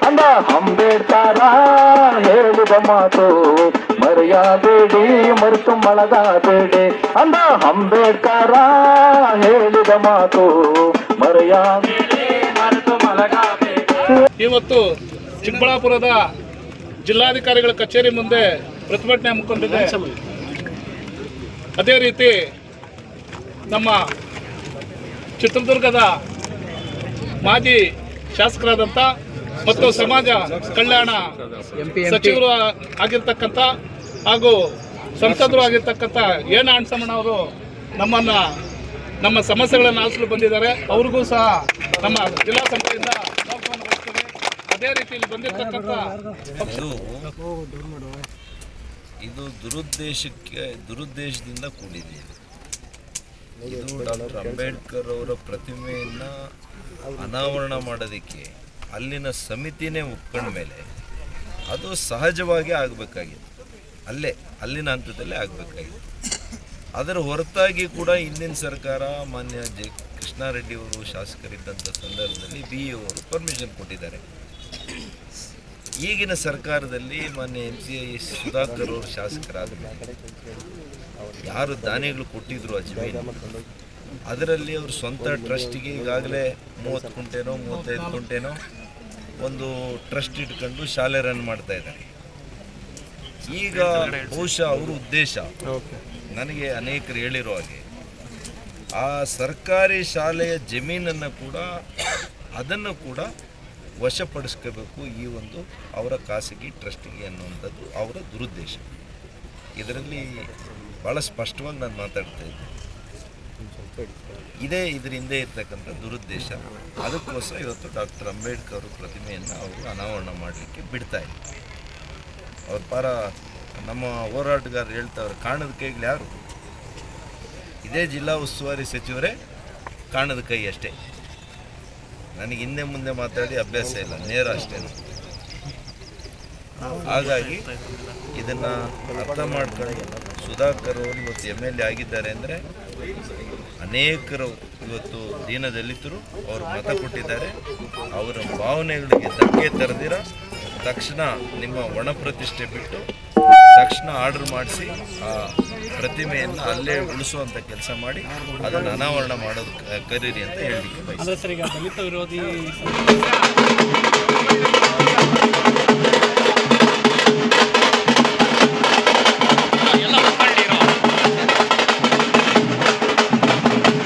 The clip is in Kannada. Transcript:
ಅಂದ ಅಂಬೇಡ್ಕರ ಹೇಳಿದ ಮಾತು ಮರೆಯಬೇಡಿ, ಮರೆತು ಮಲಗಬೇಡಿ. ಅಂದ ಅಂಬೇಡ್ಕರ ಹೇಳಿದ ಮಾತು ಮರೆಯಬೇಡಿ, ಮರೆತು ಮಲಗಬೇಡಿ. ಇವತ್ತು ಚಿಕ್ಕಬಳ್ಳಾಪುರದ ಜಿಲ್ಲಾಧಿಕಾರಿಗಳ ಕಚೇರಿ ಮುಂದೆ ಪ್ರತಿಭಟನೆ ಹಮ್ಮಿಕೊಂಡಿದೆ. ಅದೇ ರೀತಿ ನಮ್ಮ ಚಿತ್ರದುರ್ಗದ ಮಾಜಿ ಶಾಸಕರಾದಂಥ ಮತ್ತು ಸಮಾಜ ಕಲ್ಯಾಣ ಸಚಿವರು ಆಗಿರ್ತಕ್ಕಂಥ ಹಾಗೂ ಸಂಸದರು ಆಗಿರ್ತಕ್ಕಂಥ ಏನ ಅಣ್ಸಮಣ್ಣ ಅವರು ನಮ್ಮ ಸಮಸ್ಯೆಗಳನ್ನು ಆಲಿಸಲು ಬಂದಿದ್ದಾರೆ. ಅವ್ರಿಗೂ ಸಹ ನಮ್ಮ ಜಿಲ್ಲಾ ಸಂಸ್ಥೆಯಿಂದ ಅದೇ ರೀತಿ ಇಲ್ಲಿ ಬಂದಿರತಕ್ಕಂಥ ಇದು ದುರುದ್ದೇಶದಿಂದ ಕೂಡಿದೆ. ಇದು ಡಾಕ್ಟರ್ ಅಂಬೇಡ್ಕರ್ ಅವರ ಪ್ರತಿಮೆಯನ್ನು ಅನಾವರಣ ಮಾಡೋದಕ್ಕೆ ಅಲ್ಲಿನ ಸಮಿತಿನೇ ಒಪ್ಕೊಂಡ ಮೇಲೆ ಅದು ಸಹಜವಾಗಿ ಆಗಬೇಕಾಗಿತ್ತು, ಅಲ್ಲಿನ ಹಂತದಲ್ಲೇ ಆಗಬೇಕಾಗಿತ್ತು. ಅದರ ಹೊರತಾಗಿ ಕೂಡ ಹಿಂದಿನ ಸರ್ಕಾರ ಮಾನ್ಯ ಕೃಷ್ಣಾರೆಡ್ಡಿ ಅವರು ಶಾಸಕರಿದ್ದಂಥ ಸಂದರ್ಭದಲ್ಲಿ BE ಅವರು ಪರ್ಮಿಷನ್ ಕೊಟ್ಟಿದ್ದಾರೆ. ಈಗಿನ ಸರ್ಕಾರದಲ್ಲಿ ಮಾನ್ಯ MCI ಸುಧಾಕರ್ ಅವರು ಶಾಸಕರಾದ ಮೇಲೆ ಯಾರು ದಾನಿಗಳು ಕೊಟ್ಟಿದ್ರು ಆ ಜಮೀನು, ಅದರಲ್ಲಿ ಅವರು ಸ್ವಂತ ಟ್ರಸ್ಟಿಗೆ ಈಗಾಗಲೇ 30 ಗುಂಟೆನೋ 35 ಗುಂಟೆನೋ ಒಂದು ಟ್ರಸ್ಟ್ ಇಟ್ಕೊಂಡು ಶಾಲೆ ರನ್ ಮಾಡ್ತಾ ಇದ್ದಾರೆ. ಈಗ ಬಹುಶಃ ಅವರ ಉದ್ದೇಶ ನನಗೆ ಅನೇಕರು ಹೇಳಿರೋ ಹಾಗೆ ಆ ಸರ್ಕಾರಿ ಶಾಲೆಯ ಜಮೀನನ್ನು ಕೂಡ ಅದನ್ನು ಕೂಡ ವಶಪಡಿಸ್ಕೋಬೇಕು ಈ ಒಂದು ಅವರ ಖಾಸಗಿ ಟ್ರಸ್ಟಿಗೆ ಅನ್ನುವಂಥದ್ದು ಅವರ ದುರುದ್ದೇಶ. ಇದರಲ್ಲಿ ಭಾಳ ಸ್ಪಷ್ಟವಾಗಿ ನಾನು ಮಾತಾಡ್ತಾ ಇದ್ದೆ. ಇದರ ಹಿಂದೆ ಇರ್ತಕ್ಕಂಥ ದುರುದ್ದೇಶ. ಅದಕ್ಕೋಸ್ಕರ ಇವತ್ತು ಡಾಕ್ಟರ್ ಅಂಬೇಡ್ಕರ್ ಅವರ ಪ್ರತಿಮೆಯನ್ನು ಅವರು ಅನಾವರಣ ಮಾಡಲಿಕ್ಕೆ ಬಿಡ್ತಾ ಇಲ್ಲ. ಅವ್ರ ಪಾರ ನಮ್ಮ ಹೋರಾಟಗಾರರು ಹೇಳ್ತಾವ್ರೆ, ಕಾಣದ ಕೈಗಳು ಯಾರು? ಇದೇ ಜಿಲ್ಲಾ ಉಸ್ತುವಾರಿ ಸಚಿವರೇ ಕಾಣದ ಕೈ ಅಷ್ಟೇ. ನನಗೆ ಹಿಂದೆ ಮುಂದೆ ಮಾತಾಡಿ ಅಭ್ಯಾಸ ಇಲ್ಲ, ನೇರ ಅಷ್ಟೇ. ಹಾಗಾಗಿ ಇದನ್ನು ಅರ್ಥ ಮಾಡ್ಕೊಂಡು ಸುಧಾಕರ್ ಅವರು ಇವತ್ತು MLA ಆಗಿದ್ದಾರೆ ಅಂದರೆ ಅನೇಕರು ಇವತ್ತು ದೀನದಲಿತರು ಅವರು ಮತ ಕೊಟ್ಟಿದ್ದಾರೆ. ಅವರ ಭಾವನೆಗಳಿಗೆ ಧಕ್ಕೆ ತರದಿರ ತಕ್ಷಣ ನಿಮ್ಮ ಒಣ ಪ್ರತಿಷ್ಠೆ ಬಿಟ್ಟು ತಕ್ಷಣ ಆರ್ಡರ್ ಮಾಡಿಸಿ ಆ ಪ್ರತಿಮೆಯನ್ನು ಅಲ್ಲೇ ಉಳಿಸುವಂಥ ಕೆಲಸ ಮಾಡಿ ಅದನ್ನು ಅನಾವರಣ ಮಾಡೋದು ಕರೀರಿ ಅಂತ ಹೇಳಲಿಕ್ಕೆ ಬಯಸ್ತೀನಿ.